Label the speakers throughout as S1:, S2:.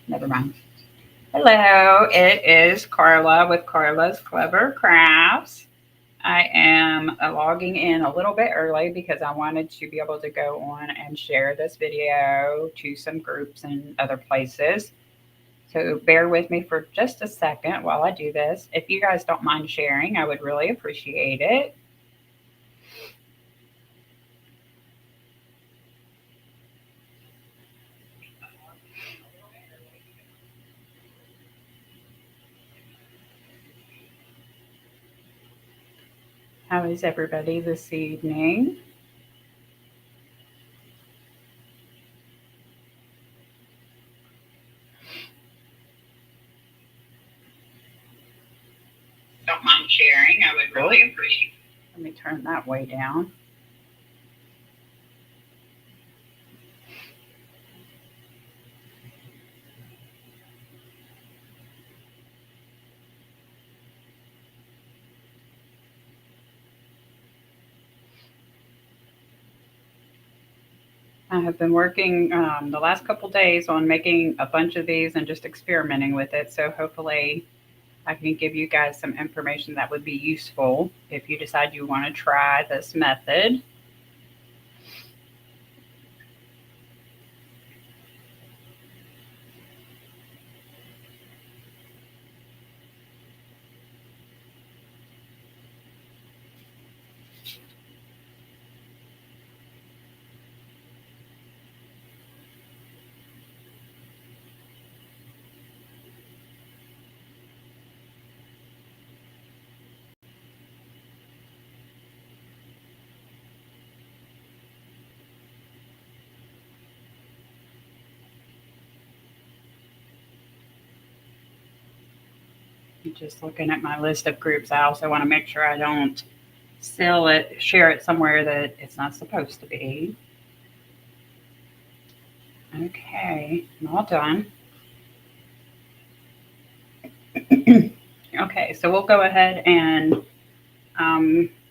S1: Never mind. Hello, it is Carla with Carla's Clever Crafts. I am logging in a little bit early because I wanted to be able to go on and share this video to some groups and other places. So bear with me for just a second while I do this. If you guys don't mind sharing, I would really appreciate it. How is everybody this evening? Don't mind sharing, I would really appreciate it. Let me turn that way down. I have been working the last couple days on making a bunch of these and just experimenting with it. So hopefully I can give you guys some information that would be useful if you decide you want to try this method. Just looking at my list of groups, I also want to make sure I don't share it somewhere that it's not supposed to be. Okay, I'm all done. Okay, so we'll go ahead and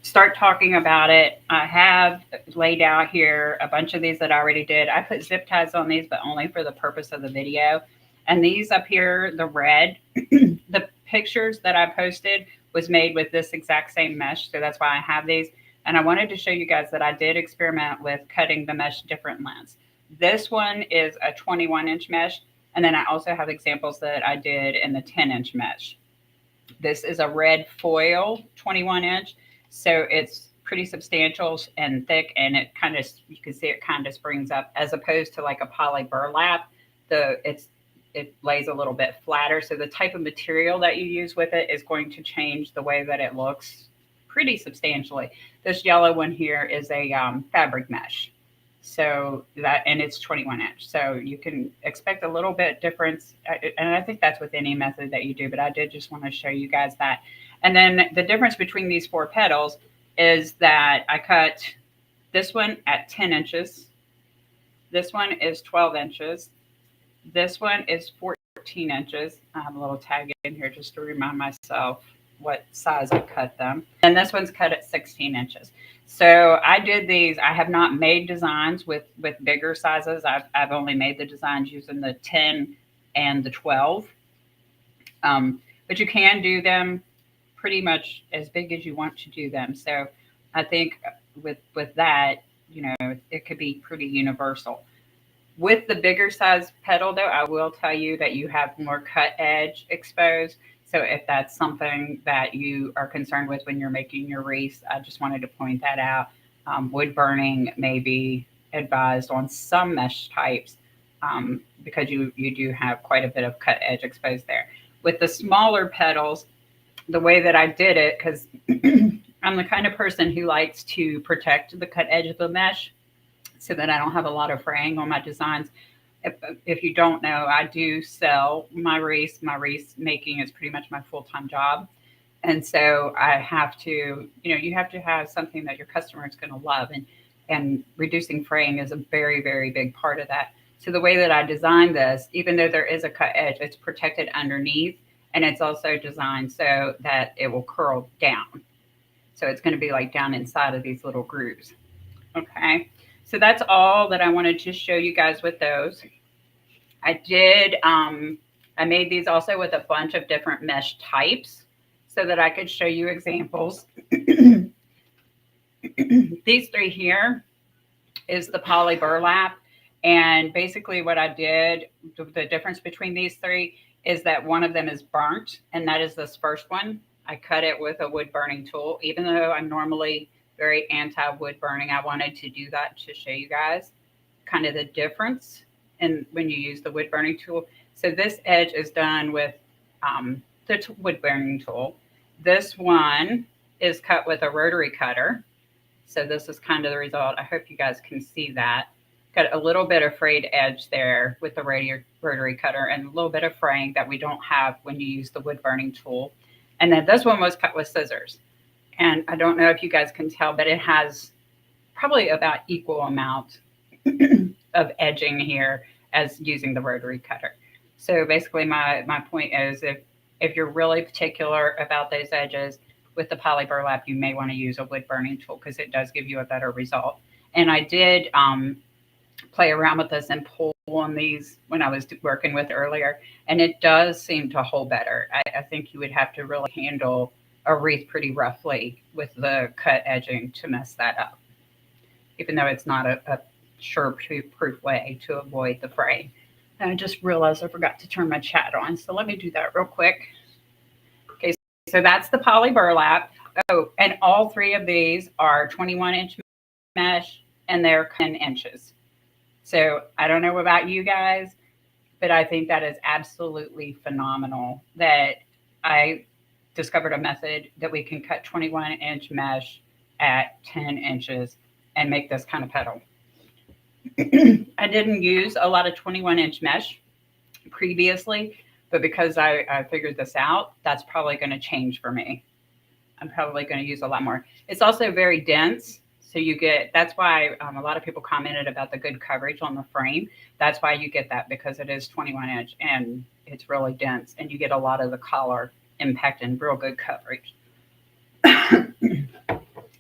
S1: start talking about it. I have laid out here a bunch of these that I already did. I put zip ties on these, but only for the purpose of the video. And these up here, the red, the pictures that I posted was made with this exact same mesh. So that's why I have these. And I wanted to show you guys that I did experiment with cutting the mesh different lengths. This one is a 21-inch mesh. And then I also have examples that I did in the 10-inch mesh. This is a red foil 21-inch. So it's pretty substantial and thick, and it kind of, you can see it kind of springs up, as opposed to like a poly burlap. It lays a little bit flatter. So the type of material that you use with it is going to change the way that it looks pretty substantially. This yellow one here is a fabric mesh. So that, and it's 21-inch. So you can expect a little bit difference. And I think that's with any method that you do, but I did just want to show you guys that. And then the difference between these four petals is that I cut this one at 10 inches. This one is 12 inches. This one is 14 inches. I have a little tag in here just to remind myself what size I cut them. And this one's cut at 16 inches. So I did these. I have not made designs with bigger sizes. I've only made the designs using the 10 and the 12. But you can do them pretty much as big as you want to do them. So I think with that, you know, it could be pretty universal. With the bigger size petal, though, I will tell you that you have more cut edge exposed. So if that's something that you are concerned with when you're making your wreaths, I just wanted to point that out. Wood burning may be advised on some mesh types because you do have quite a bit of cut edge exposed there. With the smaller petals, the way that I did it, because I'm the kind of person who likes to protect the cut edge of the mesh so that I don't have a lot of fraying on my designs. If you don't know, I do sell my wreaths. My wreath making is pretty much my full-time job. And so I have to, you know, you have to have something that your customer is going to love. And reducing fraying is a very, very big part of that. So the way that I designed this, even though there is a cut edge, it's protected underneath. And it's also designed so that it will curl down. So it's going to be like down inside of these little grooves. Okay. So that's all that I wanted to show you guys with those. I did, I made these also with a bunch of different mesh types so that I could show you examples. These three here is the poly burlap. And basically what I did, the difference between these three is that one of them is burnt, and that is this first one. I cut it with a wood burning tool. Even though I'm normally very anti-wood burning, I wanted to do that to show you guys kind of the difference in when you use the wood burning tool. So this edge is done with the wood burning tool. This one is cut with a rotary cutter. So this is kind of the result. I hope you guys can see that. Got a little bit of frayed edge there with the rotary cutter, and a little bit of fraying that we don't have when you use the wood burning tool. And then this one was cut with scissors. And I don't know if you guys can tell, but it has probably about equal amount of edging here as using the rotary cutter. So basically my point is if you're really particular about those edges with the poly burlap, you may want to use a wood burning tool because it does give you a better result. And I did play around with this and pull on these when I was working with earlier, and it does seem to hold better. I think you would have to really handle a wreath pretty roughly with the cut edging to mess that up, even though it's not a sure-proof way to avoid the fray. And I just realized I forgot to turn my chat on, so let me do that real quick. Okay, so that's the poly burlap. Oh, and all three of these are 21-inch mesh, and they're 10 inches. So I don't know about you guys, but I think that is absolutely phenomenal that I discovered a method that we can cut 21-inch mesh at 10 inches and make this kind of petal. I didn't use a lot of 21-inch mesh previously, but because I figured this out, that's probably going to change for me. I'm probably going to use a lot more. It's also very dense. So you get, that's why a lot of people commented about the good coverage on the frame. That's why you get that, because it is 21-inch and it's really dense, and you get a lot of the color impact and real good coverage.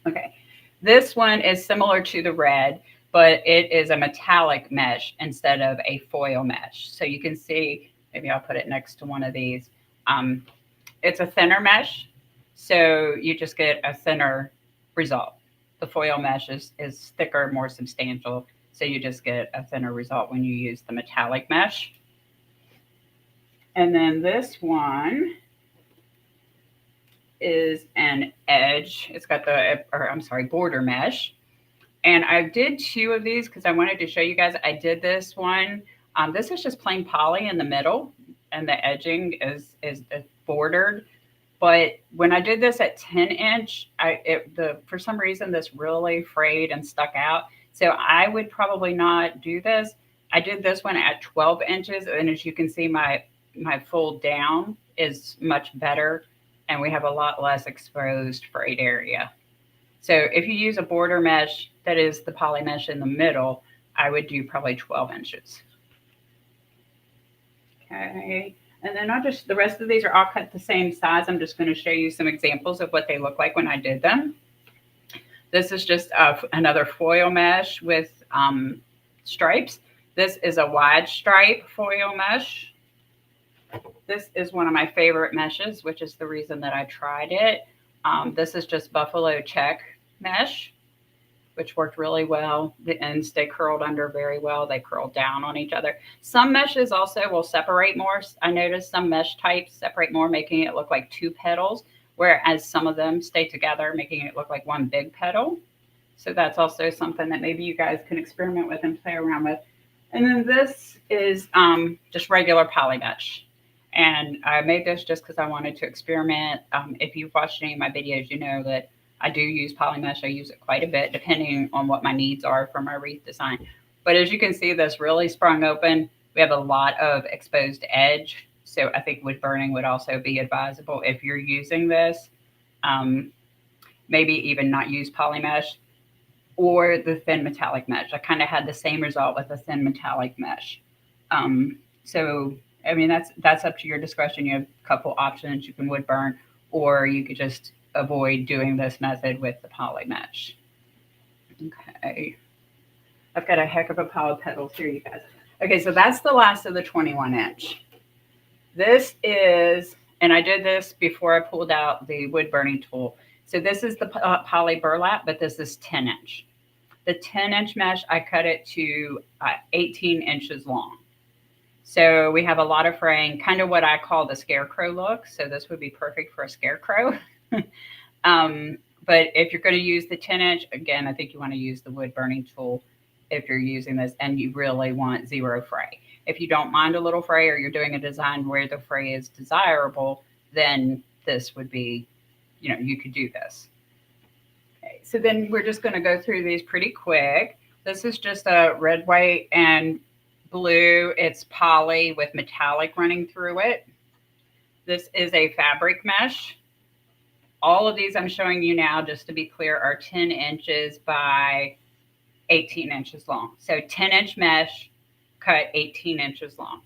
S1: Okay, this one is similar to the red, but it is a metallic mesh instead of a foil mesh. So you can see, maybe I'll put it next to one of these. It's a thinner mesh, so you just get a thinner result. The foil mesh is thicker, more substantial, so you just get a thinner result when you use the metallic mesh. And then this one is an edge. It's got border mesh. And I did two of these because I wanted to show you guys. I did this one. This is just plain poly in the middle, and the edging is bordered. But when I did this at 10-inch, for some reason this really frayed and stuck out. So I would probably not do this. I did this one at 12 inches, and as you can see, my fold down is much better, and we have a lot less exposed frayed area. So if you use a border mesh that is the poly mesh in the middle, I would do probably 12 inches. Okay. And then the rest of these are all cut the same size. I'm just going to show you some examples of what they look like when I did them. This is just another foil mesh with stripes. This is a wide stripe foil mesh. This is one of my favorite meshes, which is the reason that I tried it. This is just buffalo check mesh, which worked really well. The ends stay curled under very well. They curl down on each other. Some meshes also will separate more. I noticed some mesh types separate more, making it look like two petals, whereas some of them stay together, making it look like one big petal. So that's also something that maybe you guys can experiment with and play around with. And then this is just regular poly mesh. And I made this just because I wanted to experiment. If you've watched any of my videos, you know that I do use poly mesh. I use it quite a bit depending on what my needs are for my wreath design. But as you can see, this really sprung open. We have a lot of exposed edge. So I think wood burning would also be advisable if you're using this. Maybe even not use poly mesh or the thin metallic mesh. I kind of had the same result with the thin metallic mesh. So, I mean, that's up to your discretion. You have a couple options. You can wood burn, or you could just avoid doing this method with the poly mesh. Okay. I've got a heck of a pile of petals here, you guys. Okay, so that's the last of the 21 inch. This is, and I did this before I pulled out the wood burning tool. So this is the poly burlap, but this is 10 inch. The 10-inch mesh, I cut it to 18 inches long. So we have a lot of fraying, kind of what I call the scarecrow look. So this would be perfect for a scarecrow. But if you're going to use the 10-inch, again, I think you want to use the wood burning tool if you're using this, and you really want zero fray. If you don't mind a little fray, or you're doing a design where the fray is desirable, then this would be, you could do this. Okay, so then we're just going to go through these pretty quick. This is just a red, white, and blue. It's poly with metallic running through it. This is a fabric mesh. All of these I'm showing you now, just to be clear, are 10 inches by 18 inches long. So 10-inch mesh cut 18 inches long.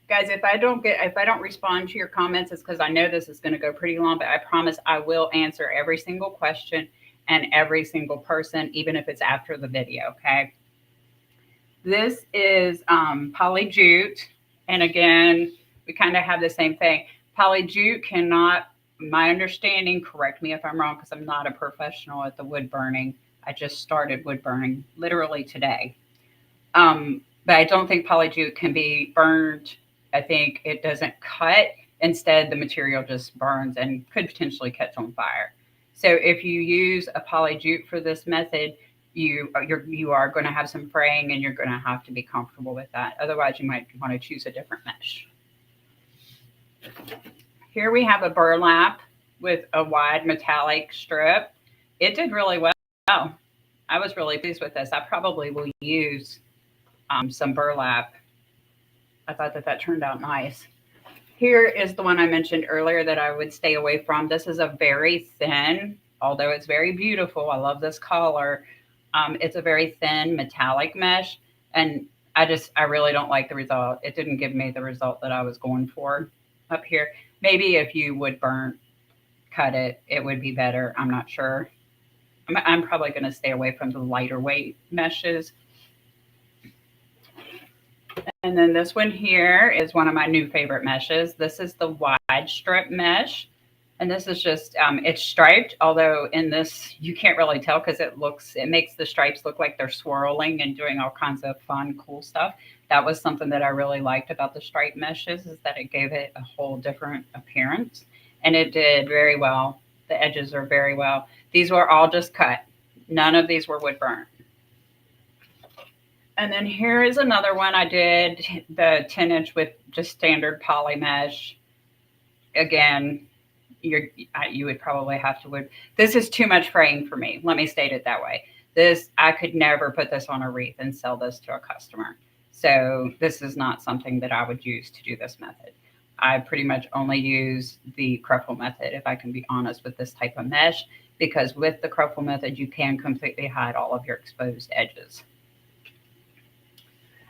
S1: Guys, if I don't respond to your comments, it's because I know this is going to go pretty long, but I promise I will answer every single question and every single person, even if it's after the video, okay? This is poly jute. And again, we kind of have the same thing. Poly jute cannot, my understanding, correct me if I'm wrong, because I'm not a professional at the wood burning. I just started wood burning literally today. But I don't think poly jute can be burned. I think it doesn't cut. Instead, the material just burns and could potentially catch on fire. So if you use a poly jute for this method, you are going to have some fraying, and you're going to have to be comfortable with that. Otherwise, you might want to choose a different mesh. Here we have a burlap with a wide metallic strip. It did really well. I was really pleased with this. I probably will use some burlap. I thought that turned out nice. Here is the one I mentioned earlier that I would stay away from. This is a very thin, although it's very beautiful. I love this color. It's a very thin metallic mesh, and I really don't like the result. It didn't give me the result that I was going for up here. Maybe if you would cut it, it would be better. I'm not sure. I'm probably going to stay away from the lighter weight meshes. And then this one here is one of my new favorite meshes. This is the wide strip mesh. And this is just, it's striped, although in this, you can't really tell because it makes the stripes look like they're swirling and doing all kinds of fun, cool stuff. That was something that I really liked about the striped meshes, is that it gave it a whole different appearance. And it did very well. The edges are very well. These were all just cut. None of these were wood burnt. And then here is another one. I did the 10-inch with just standard poly mesh. Again, you would probably have to wood. This is too much fraying for me. Let me state it that way. I could never put this on a wreath and sell this to a customer. So this is not something that I would use to do this method. I pretty much only use the cruffle method, if I can be honest, with this type of mesh, because with the cruffle method, you can completely hide all of your exposed edges.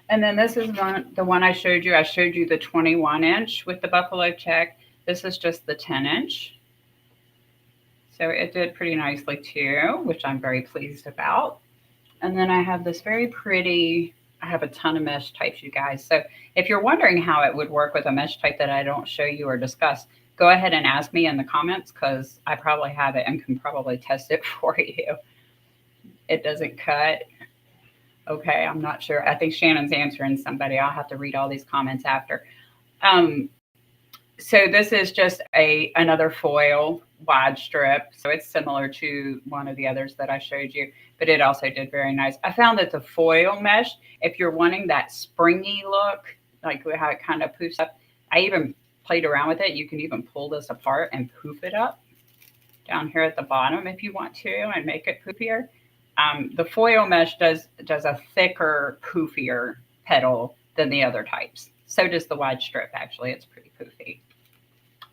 S1: And then this is the one I showed you. I showed you the 21-inch with the buffalo check. This is just the 10-inch. So it did pretty nicely too, which I'm very pleased about. And then I have this very pretty, I have a ton of mesh types, you guys. So if you're wondering how it would work with a mesh type that I don't show you or discuss, go ahead and ask me in the comments, because I probably have it and can probably test it for you. It doesn't cut. Okay, I'm not sure. I think Shannon's answering somebody. I'll have to read all these comments after. So this is just another foil wide strip. So it's similar to one of the others that I showed you, but it also did very nice. I found that the foil mesh, if you're wanting that springy look, like how it kind of poofs up, I even played around with it. You can even pull this apart and poof it up down here at the bottom if you want to, and make it poofier. The foil mesh does a thicker, poofier petal than the other types. So does the wide strip, actually. It's pretty poofy.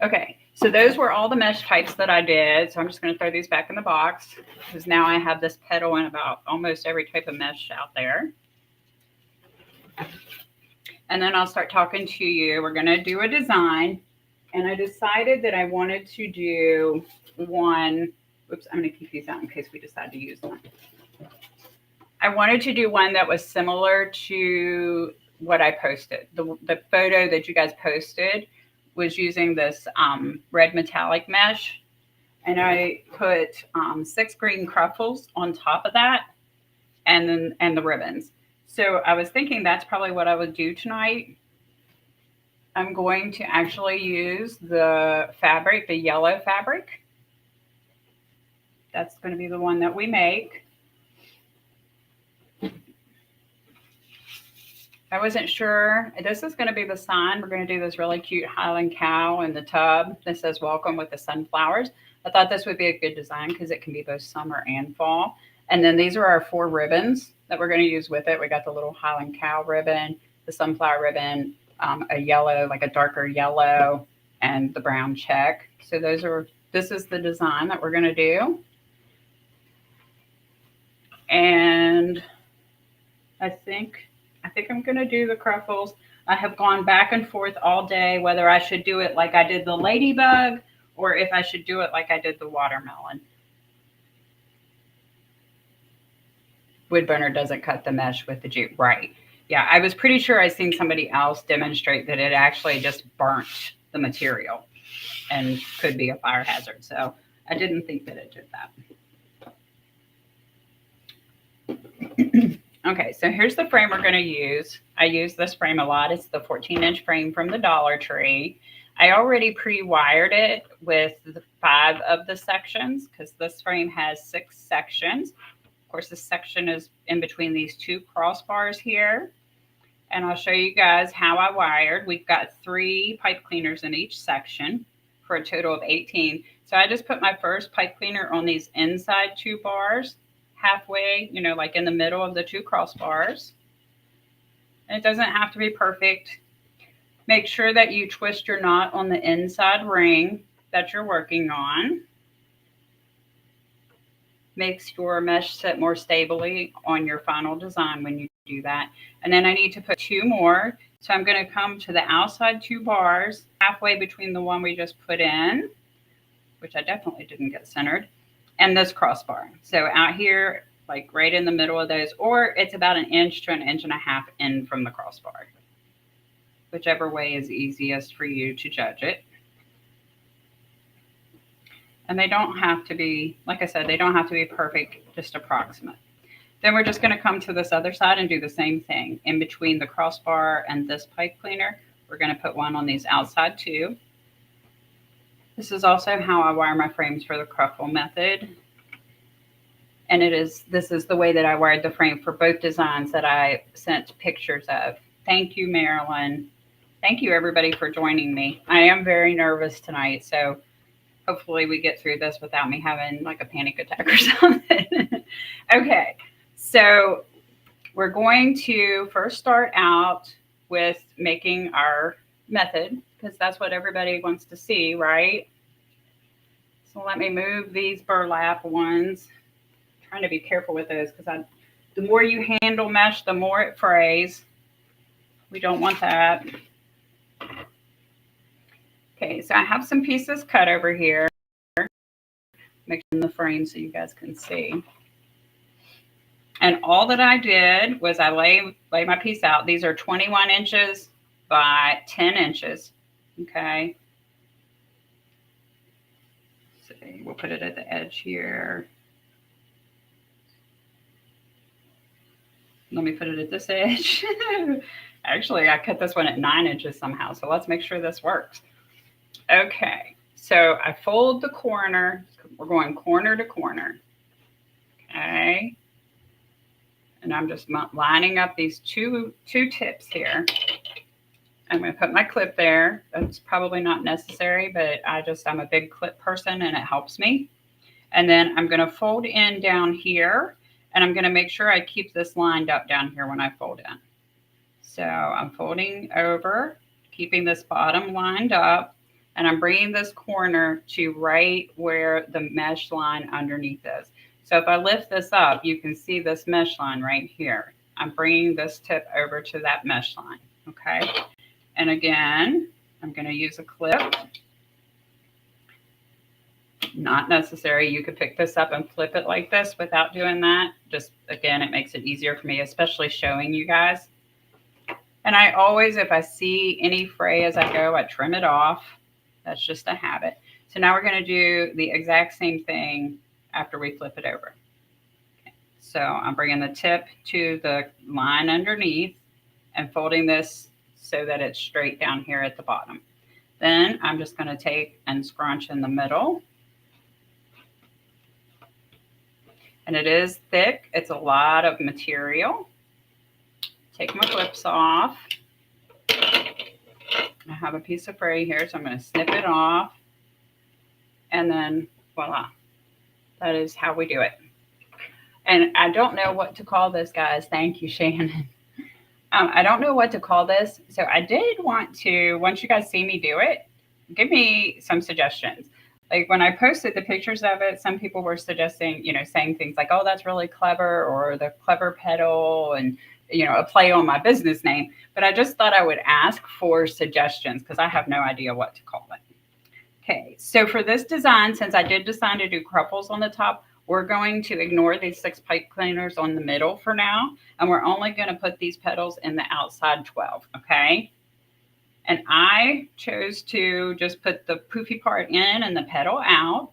S1: Okay, so those were all the mesh types that I did. So I'm just going to throw these back in the box, because now I have this petal in about almost every type of mesh out there. And then I'll start talking to you. We're going to do a design. And I decided that I wanted to do one. Oops, I'm going to keep these out in case we decide to use them. I wanted to do one that was similar to what I posted. The photo that you guys posted was using this red metallic mesh, and I put 6 green cruffles on top of that, and the ribbons. So I was thinking that's probably what I would do tonight. I'm going to actually use the fabric, the yellow fabric. That's going to be the one that we make. I wasn't sure. This is going to be the sign. We're going to do this really cute Highland cow in the tub that says welcome with the sunflowers. I thought this would be a good design because it can be both summer and fall. And then these are our 4 ribbons that we're going to use with it. We got the little Highland cow ribbon, the sunflower ribbon, a yellow, like a darker yellow, and the brown check. So this is the design that we're going to do. And I think I'm going to do the cruffles. I have gone back and forth all day whether I should do it like I did the ladybug or if I should do it like I did the watermelon. Wood burner doesn't cut the mesh with the jute. Right. Yeah, I was pretty sure I seen somebody else demonstrate that it actually just burnt the material and could be a fire hazard. So I didn't think that it did that. Okay, so here's the frame we're going to use. I use this frame a lot. It's the 14-inch frame from the Dollar Tree. I already pre-wired it with the 5 of the sections because this frame has 6 sections. Of course, this section is in between these 2 crossbars here. And I'll show you guys how I wired. We've got 3 pipe cleaners in each section for a total of 18. So I just put my first pipe cleaner on these inside 2 bars, halfway, like in the middle of the 2 crossbars. And it doesn't have to be perfect. Make sure that you twist your knot on the inside ring that you're working on. Makes your mesh sit more stably on your final design when you do that. And then I need to put 2 more. So I'm going to come to the outside 2 bars, halfway between the one we just put in, which I definitely didn't get centered, and this crossbar. So out here, like right in the middle of those, or it's about 1 inch to 1.5 inches in from the crossbar, whichever way is easiest for you to judge it. And they don't have to be, like I said, they don't have to be perfect, just approximate. Then we're just going to come to this other side and do the same thing. In between the crossbar and this pipe cleaner, we're going to put 1 on these outside 2. This is also how I wire my frames for the cruffle method. And this is the way that I wired the frame for both designs that I sent pictures of. Thank you, Marilyn. Thank you, everybody, for joining me. I am very nervous tonight, so hopefully we get through this without me having like a panic attack or something. Okay, so we're going to first start out with making our method because that's what everybody wants to see, right? So let me move these burlap ones. I'm trying to be careful with those because the more you handle mesh, the more it frays. We don't want that. Okay, so I have some pieces cut over here. Make them in the frame so you guys can see. And all that I did was I lay my piece out. These are 21 inches by 10 inches. Okay. So we'll put it at the edge here. Let me put it at this edge. Actually, I cut this one at 9 inches somehow. So let's make sure this works. Okay, so I fold the corner. We're going corner to corner. Okay. And I'm just lining up these two tips here. I'm going to put my clip there. That's probably not necessary, but I'm a big clip person and it helps me. And then I'm going to fold in down here, and I'm going to make sure I keep this lined up down here when I fold in. So I'm folding over, keeping this bottom lined up. And I'm bringing this corner to right where the mesh line underneath is. So if I lift this up, you can see this mesh line right here. I'm bringing this tip over to that mesh line, okay? And again, I'm going to use a clip. Not necessary. You could pick this up and flip it like this without doing that. Just, again, it makes it easier for me, especially showing you guys. And I always, if I see any fray as I go, I trim it off. That's just a habit. So now we're going to do the exact same thing after we flip it over. Okay. So I'm bringing the tip to the line underneath and folding this so that it's straight down here at the bottom. Then I'm just going to take and scrunch in the middle. And it is thick. It's a lot of material. Take my clips off. I have a piece of fray here, so I'm going to snip it off. And then voila. That is how we do it. And I don't know what to call this, guys. Thank you, Shannon. I don't know what to call this. So I did want to, once you guys see me do it, give me some suggestions. Like when I posted the pictures of it, some people were suggesting, saying things like, oh, that's really clever, or the clever petal, and, a play on my business name. But I just thought I would ask for suggestions because I have no idea what to call it. Okay, so for this design, since I did decide to do cruffles on the top, we're going to ignore these 6 pipe cleaners on the middle for now, and we're only going to put these petals in the outside 12, okay? And I chose to just put the poofy part in and the petal out.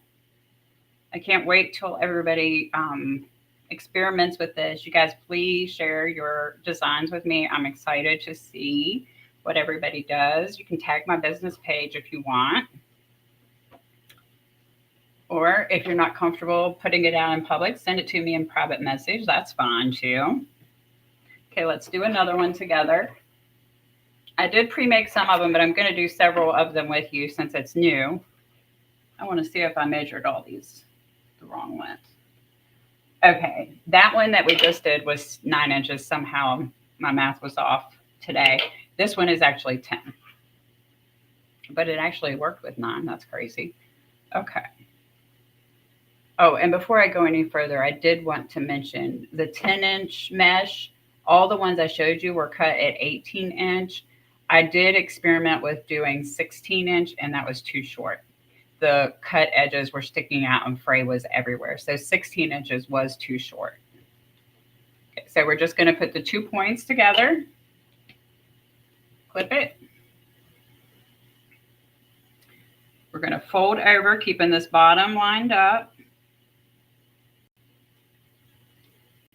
S1: I can't wait till everybody experiments with this. You guys, please share your designs with me. I'm excited to see what everybody does. You can tag my business page if you want. Or if you're not comfortable putting it out in public, send it to me in private message. That's fine too. Okay, let's do another one together. I did pre-make some of them, but I'm going to do several of them with you since it's new. I want to see if I measured all these the wrong length. Okay, that one that we just did was 9 inches. Somehow my math was off today. This one is actually 10. But it actually worked with 9. That's crazy. Okay. Oh, and before I go any further, I did want to mention the 10-inch mesh. All the ones I showed you were cut at 18-inch. I did experiment with doing 16-inch, and that was too short. The cut edges were sticking out and fray was everywhere. So 16 inches was too short. Okay, so we're just going to put the 2 points together. Clip it. We're going to fold over, keeping this bottom lined up.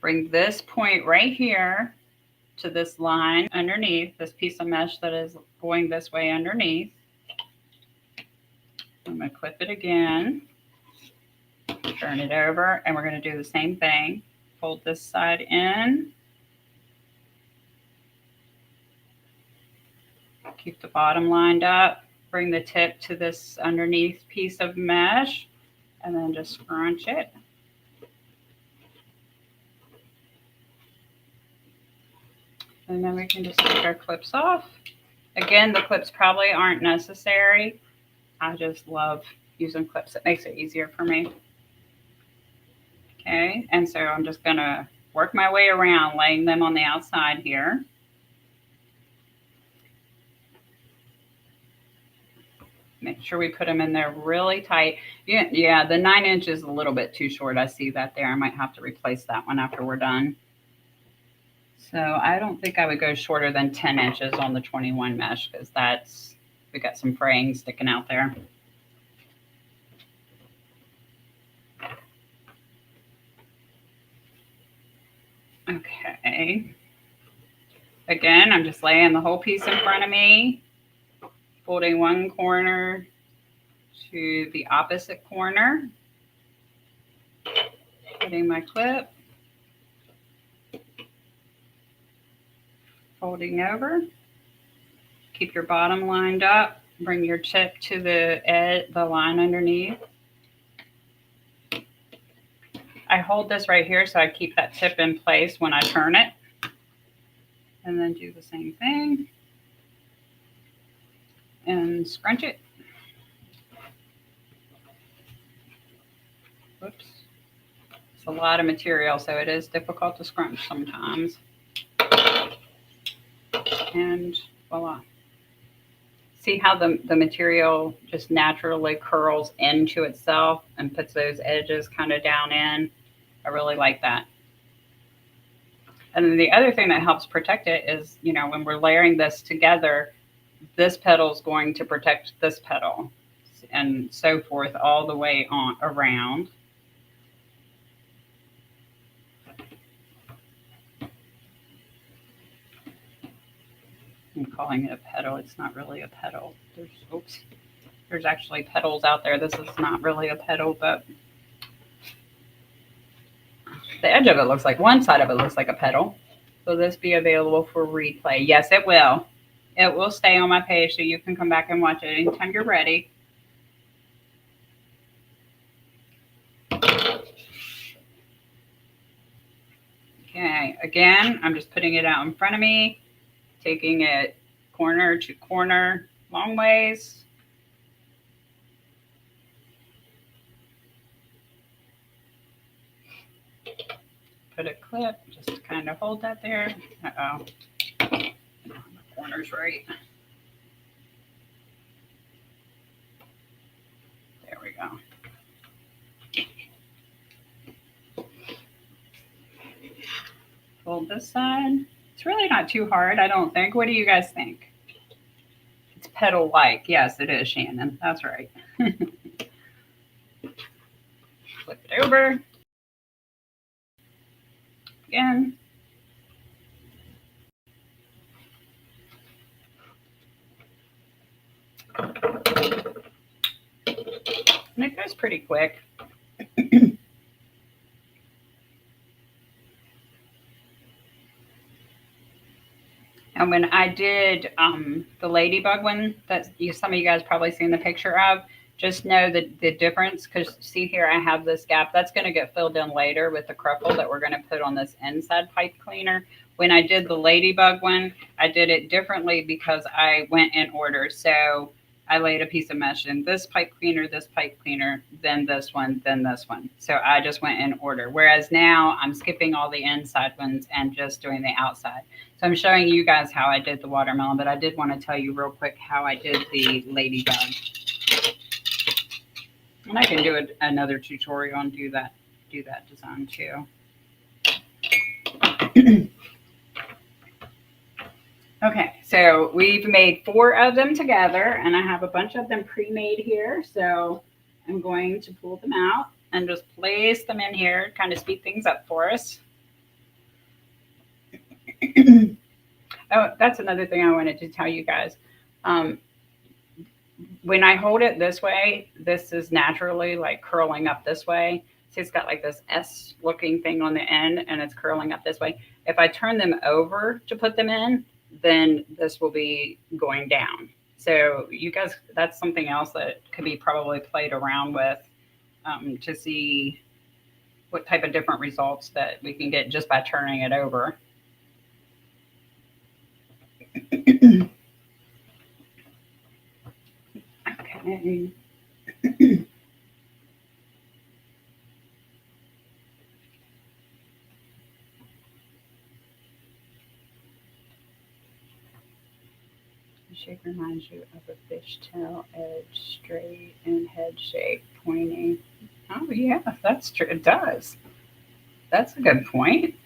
S1: Bring this point right here to this line underneath, this piece of mesh that is going this way underneath. I'm going to clip it again, turn it over, and we're going to do the same thing. Fold this side in. Keep the bottom lined up. Bring the tip to this underneath piece of mesh, and then just scrunch it. And then we can just take our clips off. Again, the clips probably aren't necessary. I just love using clips. It makes it easier for me. Okay, and so I'm just going to work my way around, laying them on the outside here. Make sure we put them in there really tight. Yeah, the 9 inch is a little bit too short. I see that there. I might have to replace that one after we're done. So I don't think I would go shorter than 10 inches on the 21 mesh because we got some fraying sticking out there. Okay. Again, I'm just laying the whole piece in front of me, folding one corner to the opposite corner, putting my clip, folding over. Keep your bottom lined up. Bring your tip to the line underneath. I hold this right here so I keep that tip in place when I turn it. And then do the same thing. And scrunch it. Whoops. It's a lot of material, so it is difficult to scrunch sometimes. And voila. See how the material just naturally curls into itself and puts those edges kind of down in. I really like that. And then the other thing that helps protect it is, you know, when we're layering this together, this petal is going to protect this petal and so forth all the way on around. I'm calling it a petal. It's not really a petal. There's actually petals out there. This is not really a petal, but the edge of it looks like, one side of it looks like a petal. Will this be available for replay? Yes, it will. It will stay on my page so you can come back and watch it anytime you're ready. Okay, again, I'm just putting it out in front of me, taking it corner to corner, long ways. Put a clip, just to kind of hold that there. Uh-oh, the corner's right. There we go. Fold this side. It's really not too hard, I don't think. What do you guys think? It's petal-like. Yes, it is, Shannon. That's right. Flip it over. Again. And it goes pretty quick. And when I did the ladybug one that some of you guys probably seen the picture of, just know that the difference, because see here I have this gap, that's going to get filled in later with the cruffle that we're going to put on this inside pipe cleaner. When I did the ladybug one, I did it differently because I went in order. So I laid a piece of mesh in this pipe cleaner, then this one, then this one. So I just went in order. Whereas now I'm skipping all the inside ones and just doing the outside. So I'm showing you guys how I did the watermelon, but I did want to tell you real quick how I did the ladybug. And I can do another tutorial and do that design too. Okay, so we've made 4 of them together, and I have a bunch of them pre-made here. So I'm going to pull them out and just place them in here, kind of speed things up for us. Oh, that's another thing I wanted to tell you guys. When I hold it this way, this is naturally like curling up this way. See, it's got like this S looking thing on the end and it's curling up this way. If I turn them over to put them in, then this will be going down. So you guys, that's something else that could be probably played around with to see what type of different results that we can get just by turning it over. Okay. The shape reminds you of a fishtail, edge straight and head shape pointing. Oh yeah, that's true. It does. That's a good point.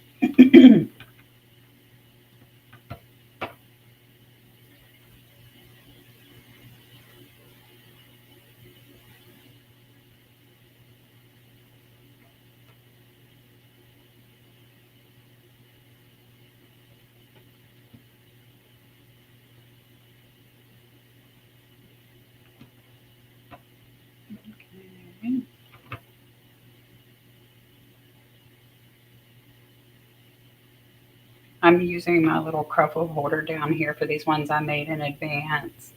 S1: I'm using my little cruffle holder down here for these ones I made in advance.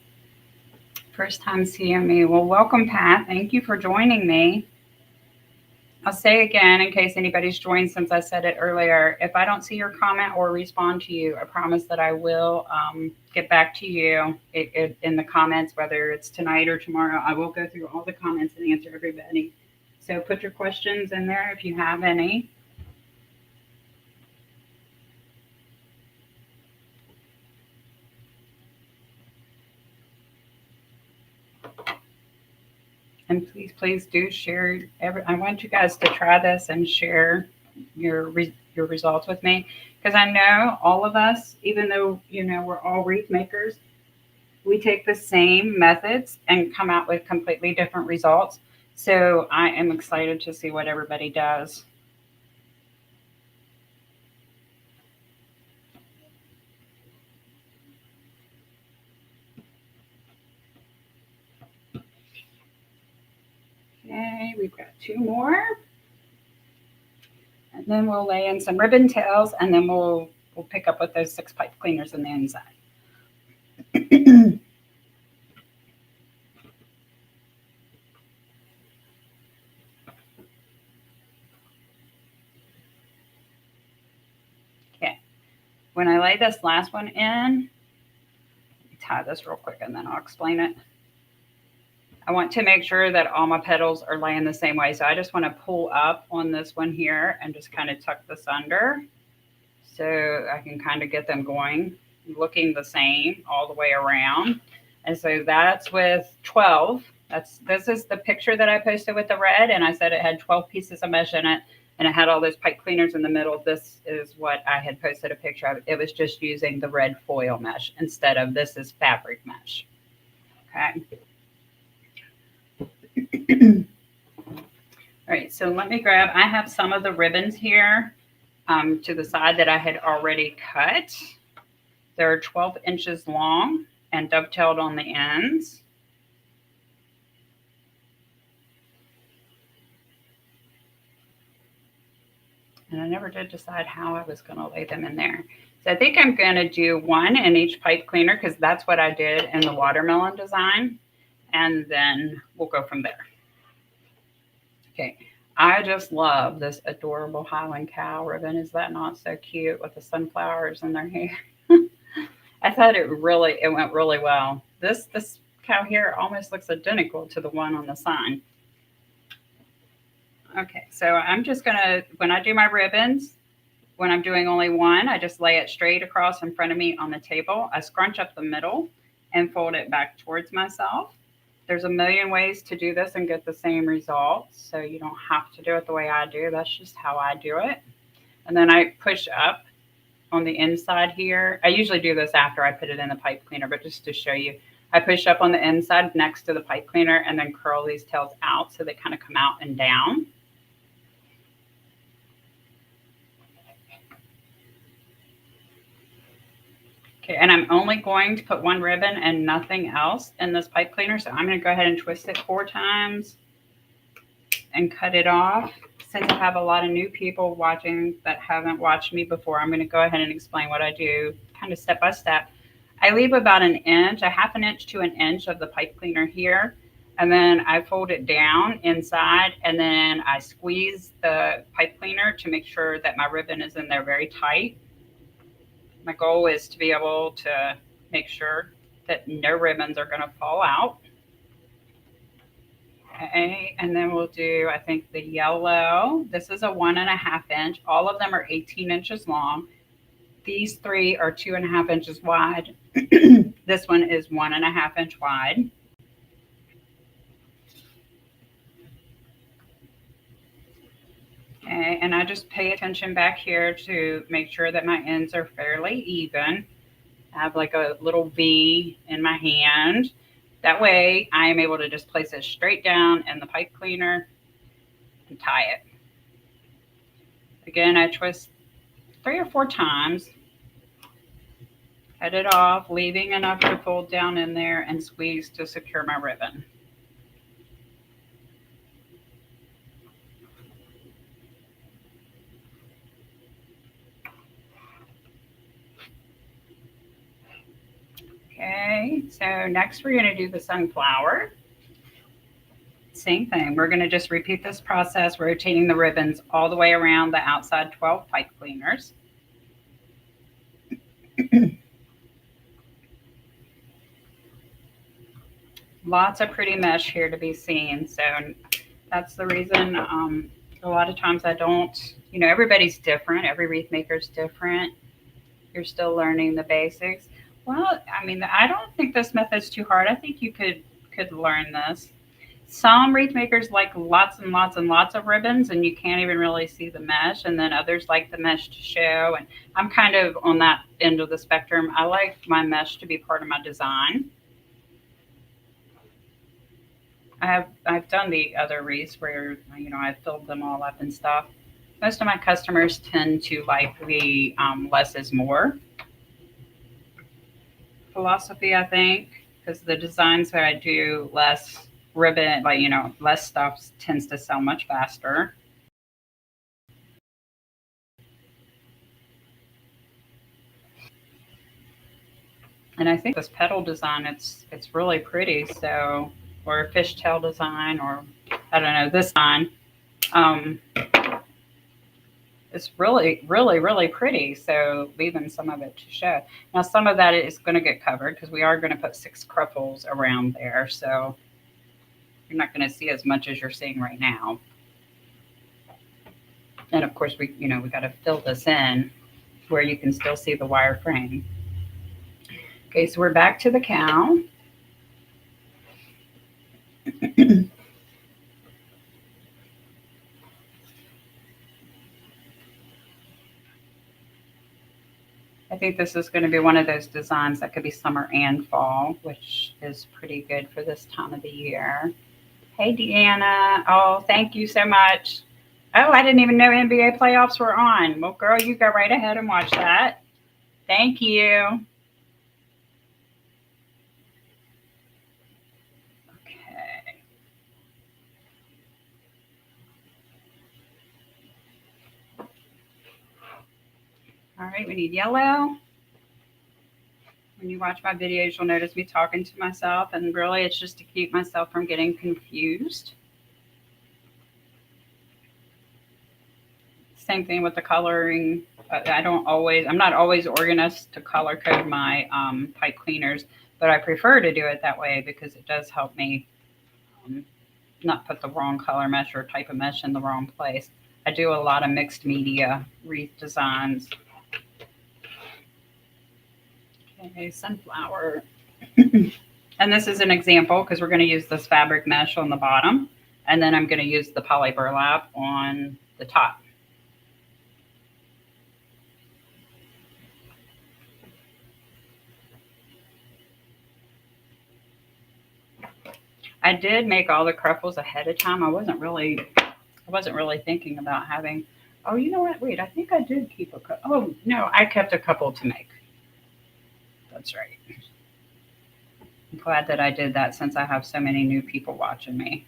S1: First time seeing me. Well, welcome, Pat. Thank you for joining me. I'll say again, in case anybody's joined since I said it earlier, if I don't see your comment or respond to you, I promise that I will get back to you in the comments, whether it's tonight or tomorrow. I will go through all the comments and answer everybody. So put your questions in there if you have any. And please do share. I want you guys to try this and share your results with me, Because I know all of us, even though, we're all wreath makers, we take the same methods and come out with completely different results. So I am excited to see what everybody does. Okay, we've got 2 more. And then we'll lay in some ribbon tails, and then we'll pick up with those 6 pipe cleaners in the inside. Okay, when I lay this last one in, let me tie this real quick and then I'll explain it. I want to make sure that all my petals are laying the same way. So I just want to pull up on this one here and just kind of tuck this under so I can kind of get them going, looking the same all the way around. And so that's with 12. This is the picture that I posted with the red, and I said it had 12 pieces of mesh in it, and it had all those pipe cleaners in the middle. This is what I had posted a picture of. It was just using the red foil mesh instead of this is fabric mesh. Okay. All right, so let me grab, I have some of the ribbons here to the side that I had already cut. They're 12 inches long and dovetailed on the ends. And I never did decide how I was going to lay them in there. So I think I'm going to do 1 in each pipe cleaner because that's what I did in the watermelon design. And then we'll go from there. Okay, I just love this adorable Highland cow ribbon. Is that not so cute with the sunflowers in their hair? I thought it went really well. This cow here almost looks identical to the one on the sign. Okay, so I'm just gonna, when I do my ribbons, when I'm doing only 1, I just lay it straight across in front of me on the table. I scrunch up the middle and fold it back towards myself. There's a million ways to do this and get the same results, so you don't have to do it the way I do. That's just how I do it. And then I push up on the inside here. I usually do this after I put it in the pipe cleaner, but just to show you, I push up on the inside next to the pipe cleaner and then curl these tails out so they kind of come out and down. Okay, and I'm only going to put 1 ribbon and nothing else in this pipe cleaner. So I'm going to go ahead and twist it 4 times and cut it off. Since I have a lot of new people watching that haven't watched me before, I'm going to go ahead and explain what I do kind of step by step. I leave about an inch, a half an inch to an inch of the pipe cleaner here. And then I fold it down inside and then I squeeze the pipe cleaner to make sure that my ribbon is in there very tight. My goal is to be able to make sure that no ribbons are going to fall out. Okay, and then we'll do, I think, the yellow. This is a 1.5 inch. All of them are 18 inches long. These 3 are 2.5 inches wide. This one is 1.5 inch wide. Okay, and I just pay attention back here to make sure that my ends are fairly even. I have like a little V in my hand. That way I am able to just place it straight down in the pipe cleaner and tie it. Again, I twist 3 or 4 times, cut it off, leaving enough to fold down in there and squeeze to secure my ribbon. Okay, so next we're going to do the sunflower. Same thing. We're going to just repeat this process, rotating the ribbons all the way around the outside 12 pipe cleaners. Lots of pretty mesh here to be seen. So that's the reason a lot of times I don't, everybody's different. Every wreath maker is different. You're still learning the basics. Well, I mean, I don't think this method's too hard. I think you could learn this. Some wreath makers like lots and lots and lots of ribbons, and you can't even really see the mesh. And then others like the mesh to show. And I'm kind of on that end of the spectrum. I like my mesh to be part of my design. I've done the other wreaths where I filled them all up and stuff. Most of my customers tend to like the less is more philosophy, I think, because the designs that I do less ribbon, like less stuff tends to sell much faster. And I think this petal design, it's really pretty. So, or a fishtail design, or I don't know, this design. Um, it's really, really, really pretty. So leaving some of it to show. Now some of that is going to get covered because we are going to put 6 cruffles around there. So you're not going to see as much as you're seeing right now. And of course we got to fill this in where you can still see the wire frame. Okay, so we're back to the cow. I think this is going to be one of those designs that could be summer and fall, which is pretty good for this time of the year. Hey, Deanna. Oh, thank you so much. Oh, I didn't even know NBA playoffs were on. Well, girl, you go right ahead and watch that. Thank you. Okay. All right, we need yellow. When you watch my videos, you'll notice me talking to myself, and really it's just to keep myself from getting confused. Same thing with the coloring. I'm not always organized to color code my pipe cleaners, but I prefer to do it that way because it does help me um, not put the wrong color mesh or type of mesh in the wrong place. I do a lot of mixed media wreath designs. Okay, sunflower. And this is an example because we're going to use this fabric mesh on the bottom, and then I'm going to use the poly burlap on the top. I did make all the cruffles ahead of time. I wasn't really thinking about having. Oh, you know what? Wait, I think I did keep a couple. Oh no, I kept a couple to make. That's right. I'm glad that I did that since I have so many new people watching me.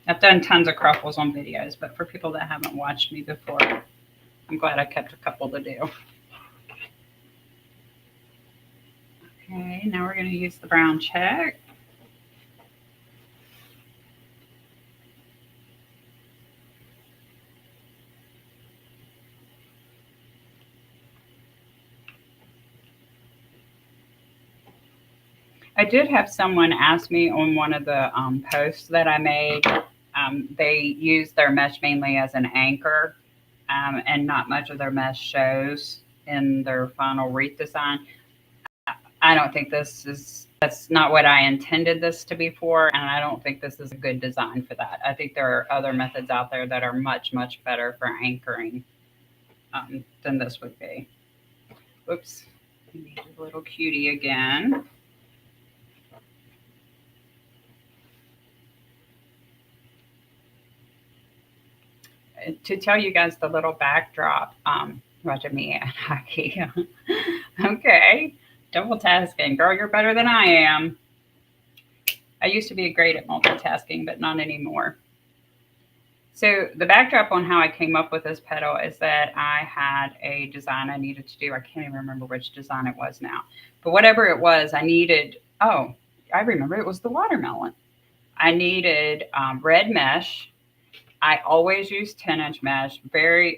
S1: I've done tons of cruffles on videos, but for people that haven't watched me before, I'm glad I kept a couple to do. Okay, now we're going to use the brown check. I did have someone ask me on one of the posts that I made. They use their mesh mainly as an anchor, and not much of their mesh shows in their final wreath design. I don't think that's not what I intended this to be for, and I don't think this is a good design for that. I think there are other methods out there that are much, much better for anchoring than this would be. Oops, we need a little cutie again. To tell you guys the little backdrop, Roger me and hockey. Okay, double tasking. Girl, you're better than I am. I used to be great at multitasking, but not anymore. So the backdrop on how I came up with this petal is that I had a design I needed to do. I can't even remember which design it was now. But whatever it was, I needed, oh, I remember it was the watermelon. I needed red mesh. I always use 10-inch mesh.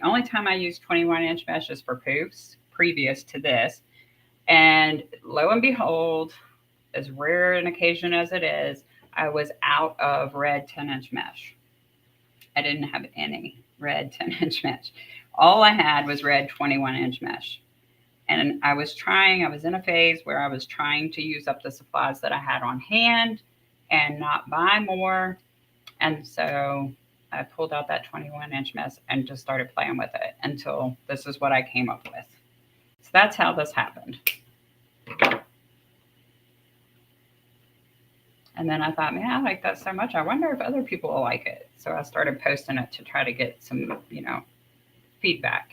S1: Only time I use 21-inch mesh is for poofs previous to this. And lo and behold, as rare an occasion as it is, I was out of red 10-inch mesh. I didn't have any red 10-inch mesh. All I had was red 21-inch mesh. And I was in a phase where I was trying to use up the supplies that I had on hand. and not buy more. And so I pulled out that 21-inch mesh and just started playing with it until this is what I came up with. So that's how this happened. And then I thought, man, I like that so much. I wonder if other people will like it. So I started posting it to try to get some, feedback.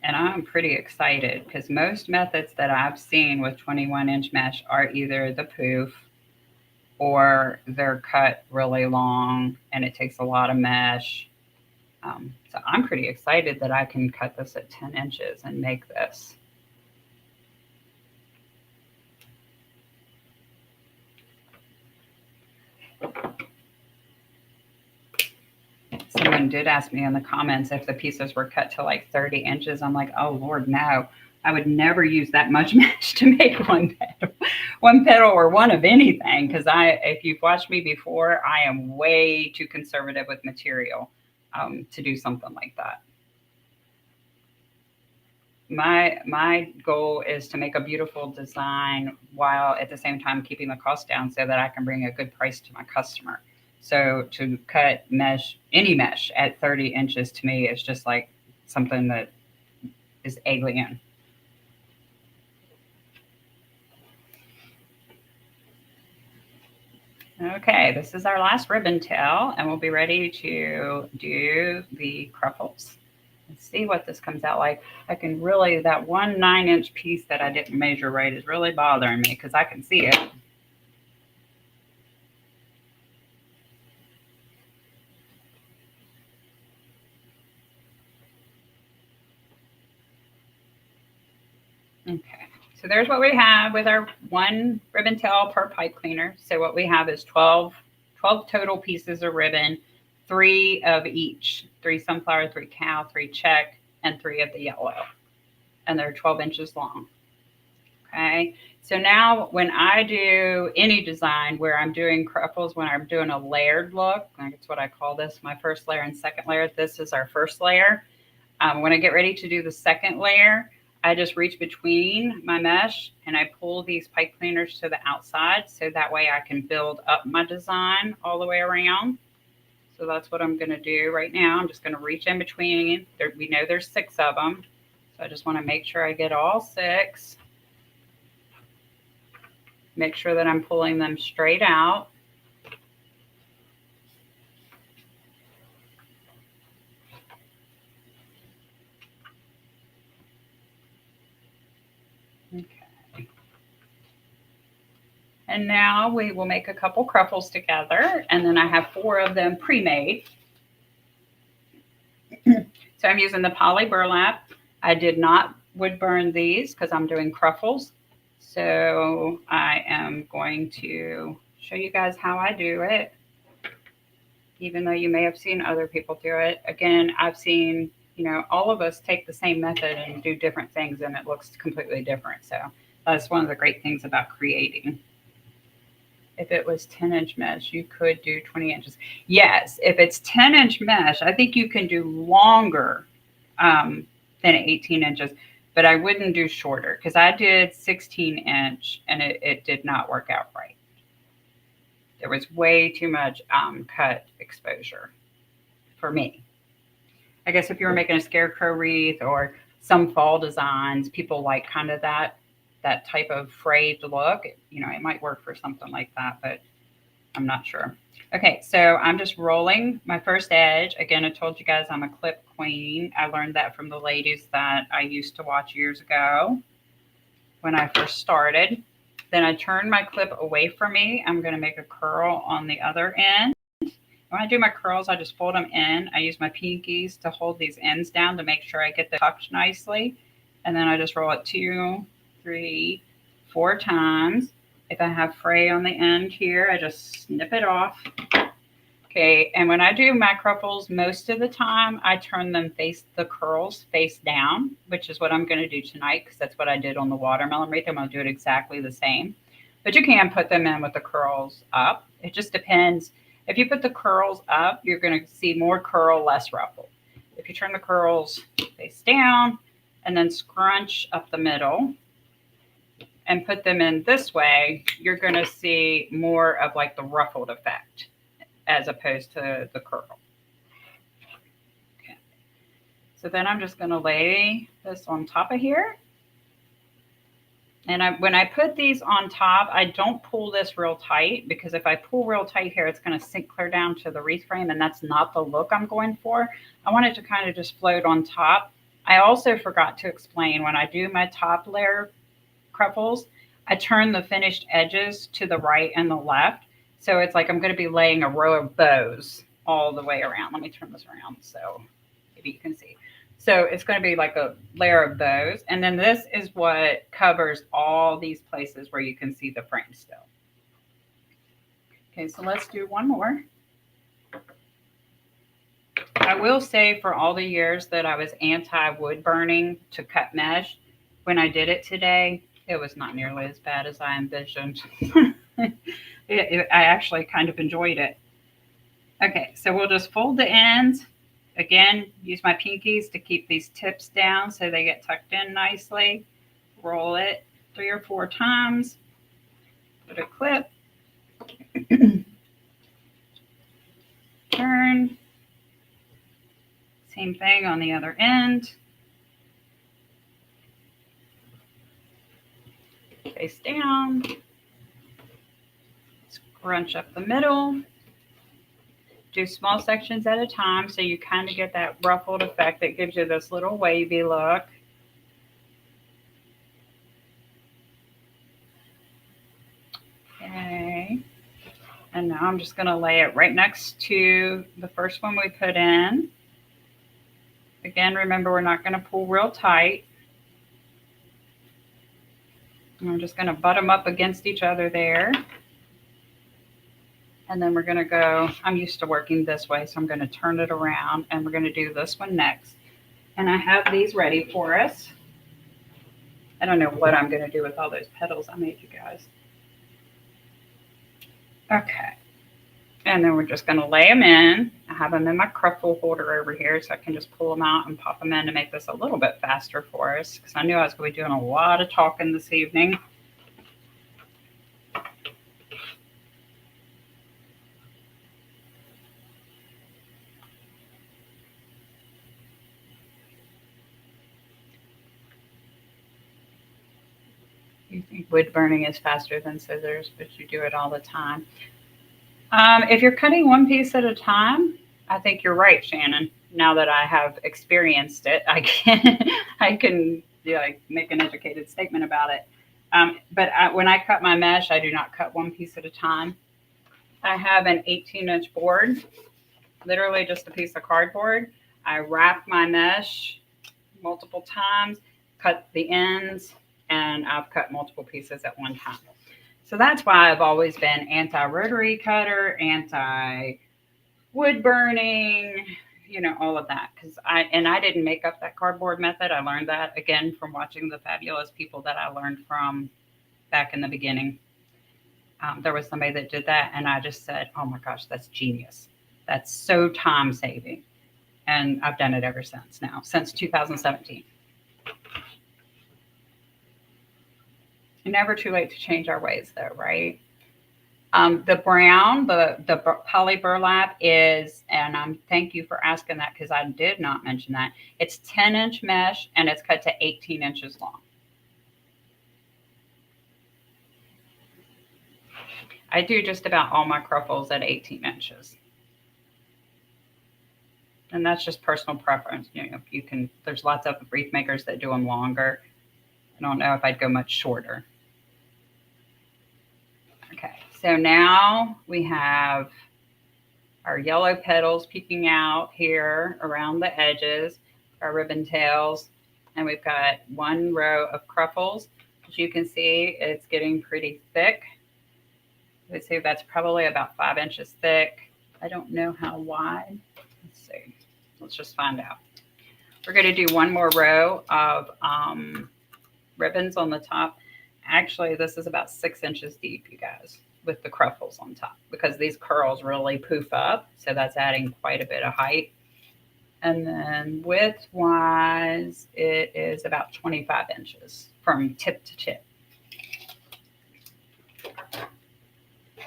S1: And I'm pretty excited because most methods that I've seen with 21-inch mesh are either the poof or they're cut really long and it takes a lot of mesh. So I'm pretty excited that I can cut this at 10 inches and make this. Someone did ask me in the comments if the pieces were cut to like 30 inches. I'm like, oh Lord, no. I would never use that much mesh to make one petal or one of anything. Because if you've watched me before, I am way too conservative with material to do something like that. My goal is to make a beautiful design while at the same time keeping the cost down so that I can bring a good price to my customer. So to cut mesh, any mesh at 30 inches to me is just like something that is alien. Okay, this is our last ribbon tail, and we'll be ready to do the cruffles. Let's see what this comes out like. I can really, that 1 9-inch piece that I didn't measure right is really bothering me because I can see it. Okay, so there's what we have with our 1 ribbon tail per pipe cleaner. So what we have is 12 total pieces of ribbon, 3 of each, 3 sunflower, 3 cow, 3 check, and 3 of the yellow. And they're 12 inches long. Okay, so now when I do any design where I'm doing cruffles, when I'm doing a layered look, that's what I call this, my first layer and second layer. This is our first layer. When I get ready to do the second layer, I just reach between my mesh and I pull these pipe cleaners to the outside so that way I can build up my design all the way around. So that's what I'm going to do right now. I'm just going to reach in between. We know there's 6 of them. So I just want to make sure I get all 6. Make sure that I'm pulling them straight out. Okay. And now we will make a couple cruffles together, and then I have 4 of them pre-made. So I'm using the poly burlap. I did not wood burn these because I'm doing cruffles. So I am going to show you guys how I do it, even though you may have seen other people do it. Again, I've seen, all of us take the same method and do different things and it looks completely different. So that's one of the great things about creating. If it was 10-inch mesh, you could do 20 inches. Yes, if it's 10-inch mesh, I think you can do longer than 18 inches, but I wouldn't do shorter because I did 16-inch and it did not work out right. There was way too much cut exposure for me. I guess if you were making a scarecrow wreath or some fall designs, people like kind of that type of frayed look. It might work for something like that, but I'm not sure. Okay, so I'm just rolling my first edge. Again, I told you guys I'm a clip queen. I learned that from the ladies that I used to watch years ago when I first started. Then I turn my clip away from me. I'm going to make a curl on the other end. When I do my curls, I just fold them in. I use my pinkies to hold these ends down to make sure I get them tucked nicely. And then I just roll it 2, 3, 4 times. If I have fray on the end here, I just snip it off. Okay, and when I do my cruffles, most of the time I turn them the curls face down, which is what I'm going to do tonight because that's what I did on the watermelon wreath. I'm going to do it exactly the same. But you can put them in with the curls up. It just depends. If you put the curls up, you're going to see more curl, less ruffle. If you turn the curls face down and then scrunch up the middle and put them in this way, you're going to see more of like the ruffled effect as opposed to the curl. Okay. So then I'm just going to lay this on top of here. And when I put these on top, I don't pull this real tight, because if I pull real tight here, it's going to sink clear down to the wreath frame, and that's not the look I'm going for. I want it to kind of just float on top. I also forgot to explain, when I do my top layer cruffles, I turn the finished edges to the right and the left. So it's like I'm going to be laying a row of bows all the way around. Let me turn this around so maybe you can see. So it's going to be like a layer of those. And then this is what covers all these places where you can see the frame still. Okay, so let's do one more. I will say, for all the years that I was anti-wood burning to cut mesh, when I did it today, it was not nearly as bad as I envisioned. I actually kind of enjoyed it. Okay, so we'll just fold the ends. Again, use my pinkies to keep these tips down so they get tucked in nicely. Roll it 3 or 4 times. Put a clip. Turn. Same thing on the other end. Face down. Scrunch up the middle. Do small sections at a time so you kind of get that ruffled effect that gives you this little wavy look. Okay. And now I'm just going to lay it right next to the first one we put in. Again, remember, we're not going to pull real tight. And I'm just going to butt them up against each other there. And then we're going to go, I'm used to working this way, so I'm going to turn it around, and we're going to do this one next. And I have these ready for us. I don't know what I'm going to do with all those petals I made you guys. Okay. And then we're just going to lay them in. I have them in my cruffle holder over here, so I can just pull them out and pop them in to make this a little bit faster for us, because I knew I was going to be doing a lot of talking this evening. You think wood burning is faster than scissors, but you do it all the time. If you're cutting one piece at a time, I think you're right, Shannon. Now that I have experienced it, I can make an educated statement about it. But when I cut my mesh, I do not cut one piece at a time. I have an 18-inch board, literally just a piece of cardboard. I wrap my mesh multiple times, cut the ends, and I've cut multiple pieces at one time. So that's why I've always been anti-rotary cutter, anti-wood burning, all of that. I didn't make up that cardboard method. I learned that, again, from watching the fabulous people that I learned from back in the beginning. There was somebody that did that, and I just said, oh my gosh, that's genius. That's so time saving. And I've done it ever since now, since 2017. Never too late to change our ways, though, right? The brown, the poly burlap is, and thank you for asking that, because I did not mention that. It's 10-inch mesh, and it's cut to 18 inches long. I do just about all my cruffles at 18 inches. And that's just personal preference. There's lots of wreath makers that do them longer. I don't know if I'd go much shorter. Okay, so now we have our yellow petals peeking out here around the edges, our ribbon tails, and we've got one row of cruffles. As you can see, it's getting pretty thick. Let's say that's probably about 5 inches thick. I don't know how wide. Let's see. Let's just find out. We're going to do one more row of ribbons on the top. Actually, this is about 6 inches deep, you guys. with the cruffles on top because these curls really poof up. So that's adding quite a bit of height. And then width wise, it is about 25 inches from tip to tip.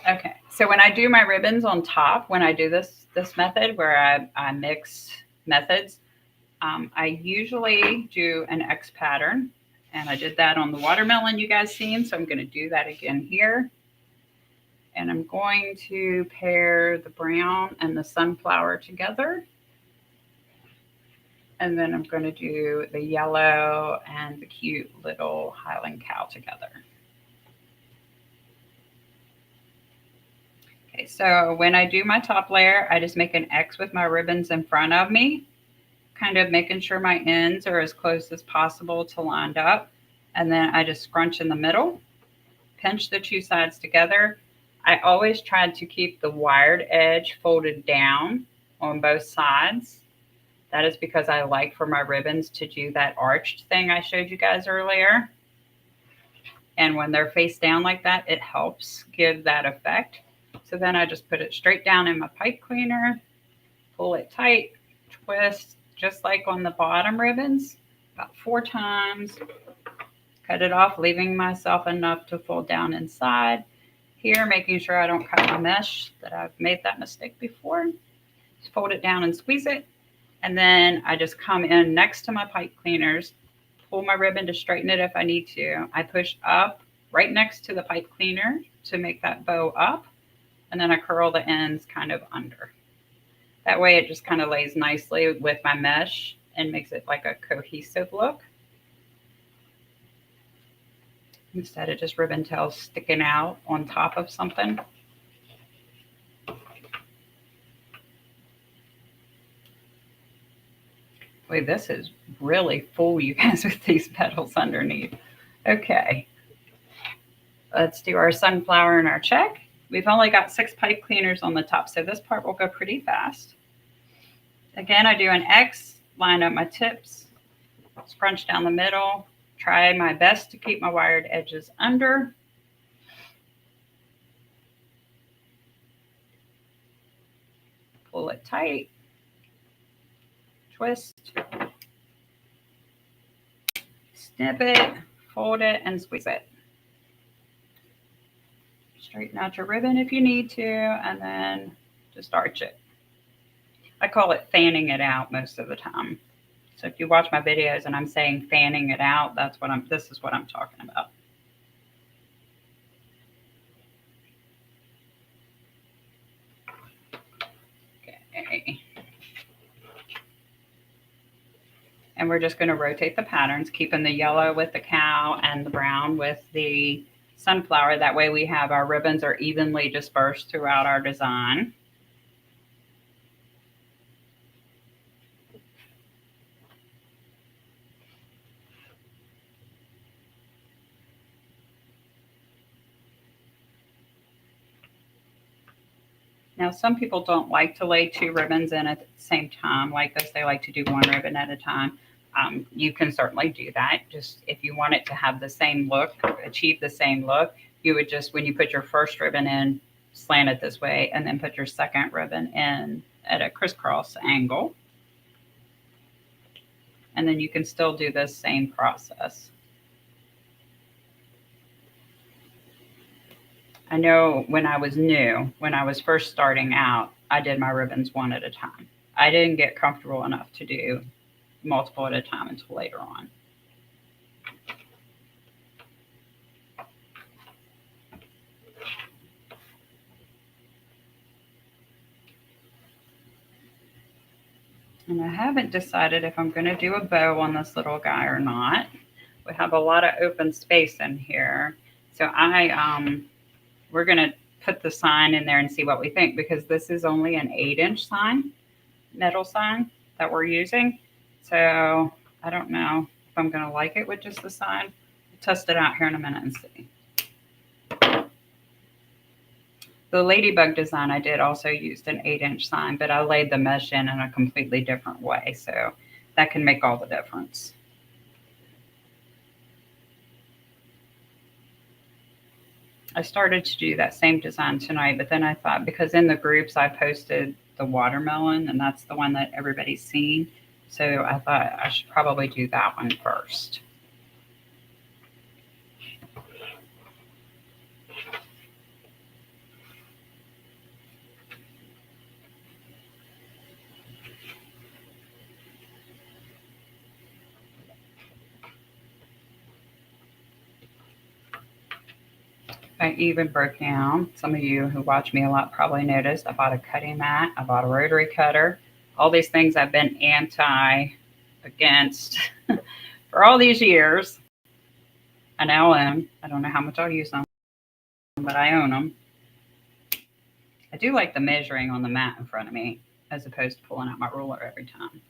S1: Okay, so when I do my ribbons on top, when I do this method where I mix methods, I usually do an X pattern, and I did that on the watermelon you guys seen, so I'm going to do that again here. And I'm going to pair the brown and the sunflower together. And then I'm going to do the yellow and the cute little Highland cow together. Okay, so when I do my top layer, I just make an X with my ribbons in front of me, kind of making sure my ends are as close as possible to lined up. And then I just scrunch in the middle, pinch the two sides together. I always tried to keep the wired edge folded down on both sides. That is because I like for my ribbons to do that arched thing I showed you guys earlier. And when they're face down like that, it helps give that effect. So then I just put it straight down in my pipe cleaner, pull it tight, twist, just like on the bottom ribbons, about 4 times. Cut it off, leaving myself enough to fold down inside. Here, making sure I don't cut my mesh, that I've made that mistake before. Just fold it down and squeeze it. And then I just come in next to my pipe cleaners, pull my ribbon to straighten it if I need to. I push up right next to the pipe cleaner to make that bow up. And then I curl the ends kind of under. That way it just kind of lays nicely with my mesh and makes it like a cohesive look, instead of just ribbon tails sticking out on top of something. Boy, this is really full, you guys, with these petals underneath. Okay, let's do our sunflower and our check. We've only got 6 pipe cleaners on the top, so this part will go pretty fast. Again, I do an X, line up my tips, scrunch down the middle, try my best to keep my wired edges under. Pull it tight, twist, snip it, fold it, and squeeze it. Straighten out your ribbon if you need to, and then just arch it. I call it fanning it out most of the time. So if you watch my videos and I'm saying fanning it out, this is what I'm talking about. Okay. And we're just going to rotate the patterns, keeping the yellow with the cow and the brown with the sunflower. That way we have our ribbons are evenly dispersed throughout our design. Now, some people don't like to lay 2 ribbons in at the same time like this. They like to do 1 ribbon at a time. You can certainly do that. Just if you want it to have the same look, achieve the same look, you would just, when you put your first ribbon in, slant it this way, and then put your second ribbon in at a crisscross angle. And then you can still do this same process. I know when I was new, when I was first starting out, I did my ribbons 1 at a time. I didn't get comfortable enough to do multiple at a time until later on. And I haven't decided if I'm going to do a bow on this little guy or not. We have a lot of open space in here. So we're going to put the sign in there and see what we think, because this is only an 8-inch sign, metal sign that we're using. So I don't know if I'm going to like it with just the sign. We'll test it out here in a minute and see. The ladybug design I did also used an 8-inch sign, but I laid the mesh in a completely different way. So that can make all the difference. I started to do that same design tonight, but then I thought, because in the groups I posted the watermelon, and that's the one that everybody's seen. So I thought I should probably do that one first. I even broke down. Some of you who watch me a lot probably noticed I bought a cutting mat. I bought a rotary cutter. All these things I've been against for all these years. I now own. I don't know how much I'll use them, but I own them. I do like the measuring on the mat in front of me as opposed to pulling out my ruler every time.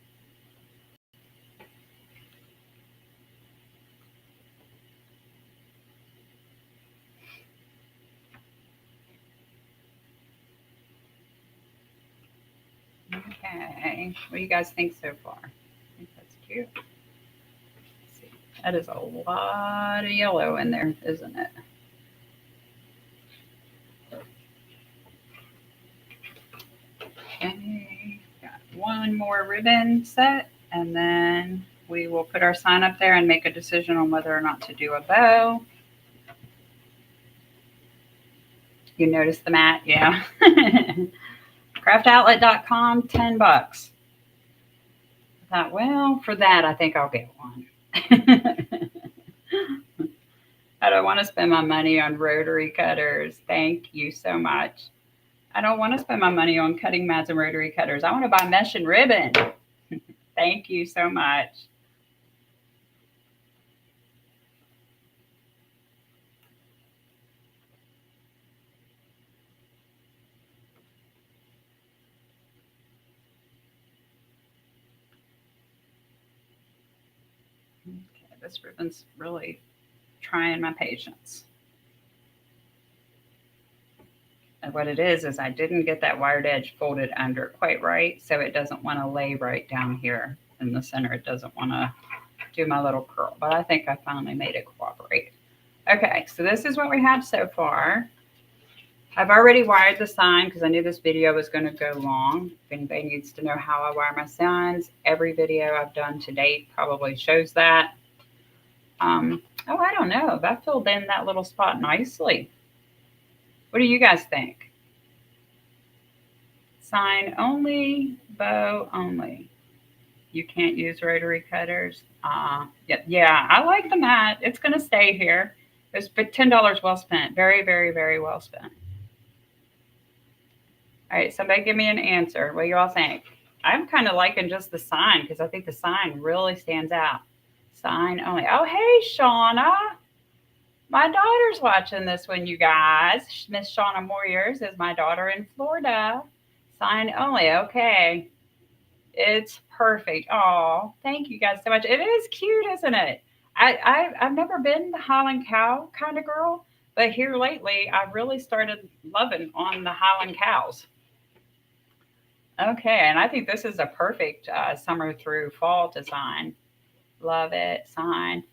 S1: Okay, what do you guys think so far? I think that's cute. Let's see. That is a lot of yellow in there, isn't it? Okay, got one more ribbon set, and then we will put our sign up there and make a decision on whether or not to do a bow. You notice the mat? Yeah. craftoutlet.com, $10. I thought, well, for that, I think I'll get one. I don't want to spend my money on rotary cutters. Thank you so much. I don't want to spend my money on cutting mats and rotary cutters. I want to buy mesh and ribbon. Thank you so much. Okay, this ribbon's really trying my patience. And what it is I didn't get that wired edge folded under quite right, so it doesn't want to lay right down here in the center. It doesn't want to do my little curl, but I think I finally made it cooperate. Okay, so this is what we have so far. I've already wired the sign because I knew this video was going to go long. If anybody needs to know how I wire my signs, every video I've done to date probably shows that. Oh, I don't know. That filled in that little spot nicely. What do you guys think? Sign only, bow only. You can't use rotary cutters. Yeah, I like the mat. It's going to stay here. It's $10 well spent. Very, very, very well spent. All right, somebody give me an answer. What do you all think? I'm kind of liking just the sign because I think the sign really stands out. Sign only. Oh, hey, Shauna. My daughter's watching this one, you guys. Miss Shauna Moyers is my daughter in Florida. Sign only. Okay. It's perfect. Oh, thank you guys so much. It is cute, isn't it? I've never been the Highland cow kind of girl, but here lately I really started loving on the Highland cows. Okay, and I think this is a perfect summer through fall design. Love it. Sign.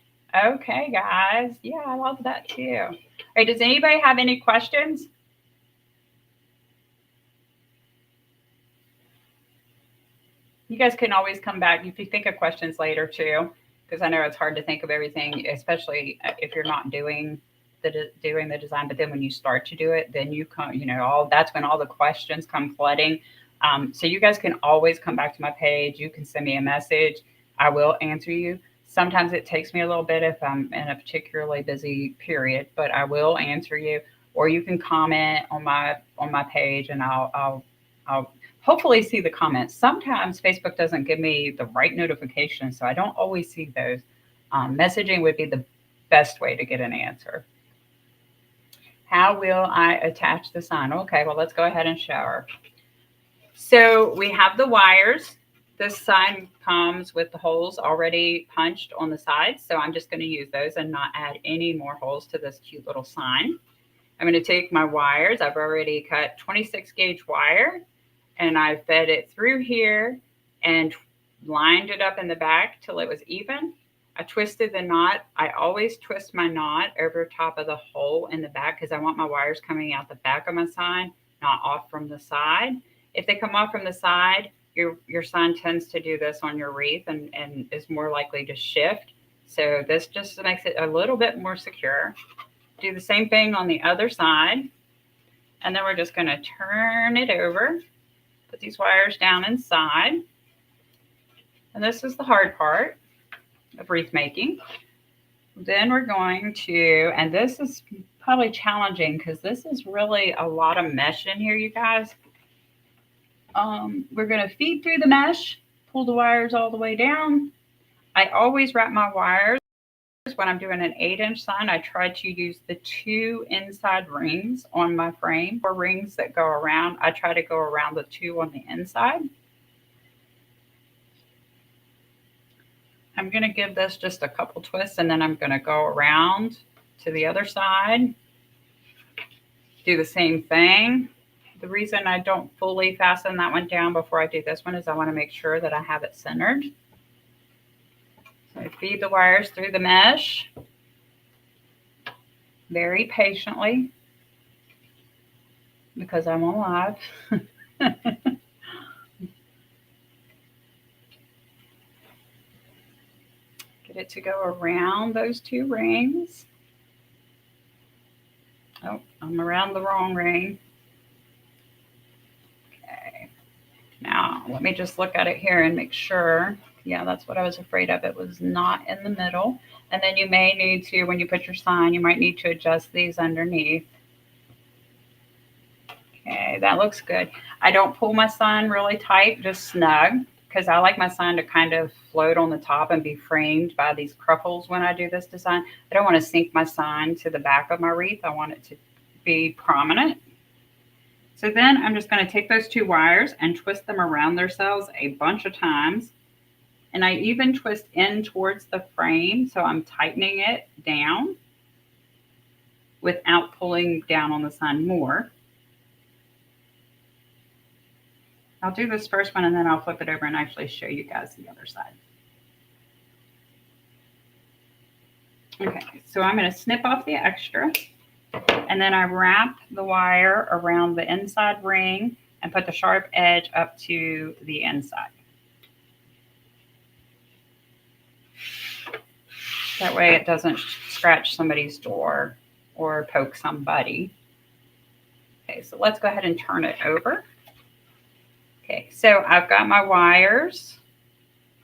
S1: Okay, guys. Yeah, I love that too. All right, does anybody have any questions? You guys can always come back if you think of questions later too, because I know it's hard to think of everything, especially if you're not doing the design. But then when you start to do it, then you come, that's when all the questions come flooding. So you guys can always come back to my page. You can send me a message. I will answer you. Sometimes it takes me a little bit if I'm in a particularly busy period, but I will answer you. Or you can comment on my page, and I'll hopefully see the comments. Sometimes Facebook doesn't give me the right notifications, so I don't always see those. Messaging would be the best way to get an answer. How will I attach the sign? Okay, well, let's go ahead and shower. So we have the wires. This sign comes with the holes already punched on the sides, so I'm just going to use those and not add any more holes to this cute little sign. I'm going to take my wires. I've already cut 26 gauge wire, and I fed it through here and lined it up in the back till it was even. I twisted the knot. I always twist my knot over top of the hole in the back because I want my wires coming out the back of my sign, not off from the side. If they come off from the side, your sign tends to do this on your wreath and is more likely to shift. So this just makes it a little bit more secure. Do the same thing on the other side. And then we're just going to turn it over, put these wires down inside. And this is the hard part of wreath making. Then we're going to, and this is probably challenging because this is really a lot of mesh in here, you guys. We're going to feed through the mesh, pull the wires all the way down. I always wrap my wires. When I'm doing an 8-inch sign, I try to use the 2 inside rings on my frame. 4 rings that go around, I try to go around the 2 on the inside. I'm going to give this just a couple twists, and then I'm going to go around to the other side. Do the same thing. The reason I don't fully fasten that one down before I do this one is I want to make sure that I have it centered. I feed the wires through the mesh very patiently because I'm alive. Get it to go around those 2 rings. Oh, I'm around the wrong ring. Okay. Now, let me just look at it here and make sure. Yeah, that's what I was afraid of. It was not in the middle. And then you may need to, when you put your sign, you might need to adjust these underneath. Okay, that looks good. I don't pull my sign really tight, just snug, because I like my sign to kind of float on the top and be framed by these cruffles when I do this design. I don't want to sink my sign to the back of my wreath. I want it to be prominent. So then I'm just going to take those 2 wires and twist them around themselves a bunch of times. And I even twist in towards the frame, so I'm tightening it down without pulling down on the sign more. I'll do this first one and then I'll flip it over and actually show you guys the other side. Okay, so I'm going to snip off the extra, and then I wrap the wire around the inside ring and put the sharp edge up to the inside. That way it doesn't scratch somebody's door or poke somebody. Okay, so let's go ahead and turn it over. Okay, so I've got my wires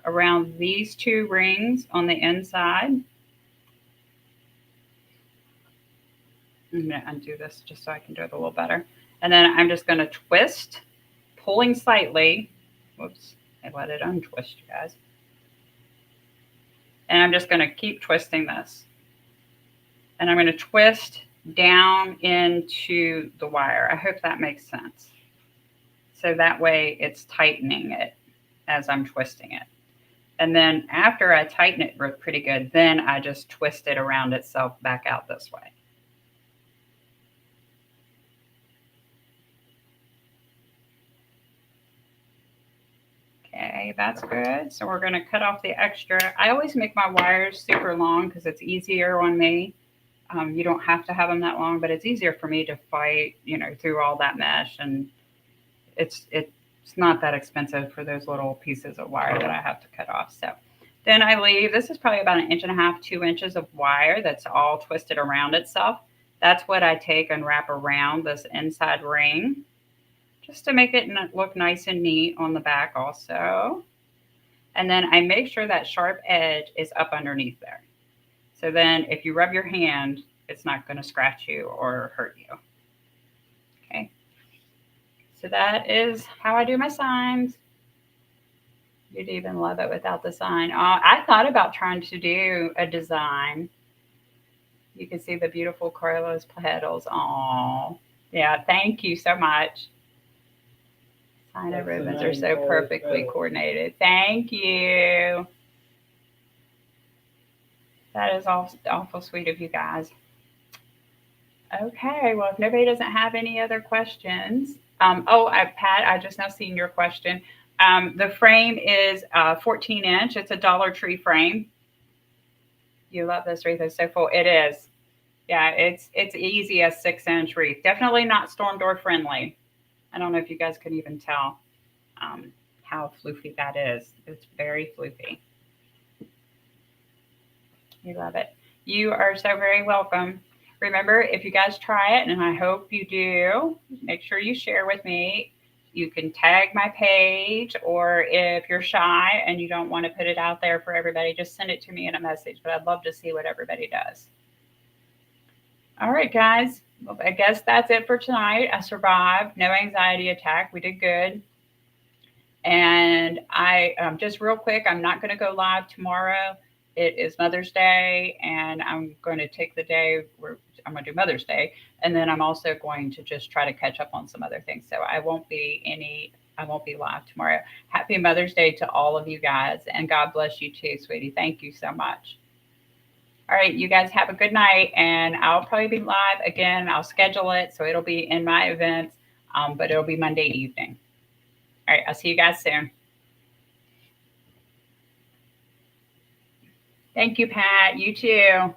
S1: around these 2 rings on the inside. I'm going to undo this just so I can do it a little better. And then I'm just going to twist, pulling slightly. Whoops, I let it untwist, you guys. And I'm just going to keep twisting this. And I'm going to twist down into the wire. I hope that makes sense. So that way it's tightening it as I'm twisting it. And then after I tighten it pretty good, then I just twist it around itself back out this way. Okay, that's good. So we're going to cut off the extra. I always make my wires super long because it's easier on me. You don't have to have them that long, but it's easier for me to fight, you know, through all that mesh. And it's not that expensive for those little pieces of wire that I have to cut off. So then I leave, this is probably about 1.5 inches, 2 inches of wire that's all twisted around itself. That's what I take and wrap around this inside ring, just to make it look nice and neat on the back also. And then I make sure that sharp edge is up underneath there. So then if you rub your hand, it's not going to scratch you or hurt you. Okay. So that is how I do my signs. You'd even love it without the sign. I thought about trying to do a design. You can see the beautiful Carlos petals. Oh, yeah. Thank you so much. Sign of ribbons are so perfectly coordinated. Thank you. That is awful sweet of you guys. Okay, well, if nobody doesn't have any other questions. Pat, I just now seen your question. The frame is 14 inch. It's a Dollar Tree frame. You love this wreath. It's so full. It is. Yeah, it's easy as 6-inch wreath. Definitely not storm door friendly. I don't know if you guys can even tell um, how floofy that is. It's very floofy. You love it. You are so very welcome. Remember, if you guys try it, and I hope you do, make sure you share with me. You can tag my page, or if you're shy and you don't want to put it out there for everybody, just send it to me in a message. But I'd love to see what everybody does. All right, guys. Well, I guess that's it for tonight. I survived. No anxiety attack. We did good. And I just real quick, I'm not going to go live tomorrow. It is Mother's Day, and I'm going to take the day where I'm going to do Mother's Day, and then I'm also going to just try to catch up on some other things. So I won't be live tomorrow. Happy Mother's Day to all of you guys, and God bless you too, sweetie. Thank you so much. All right, you guys have a good night, and I'll probably be live again. I'll schedule it so it'll be in my events, but it'll be Monday evening. All right, I'll see you guys soon. Thank you, Pat. You too.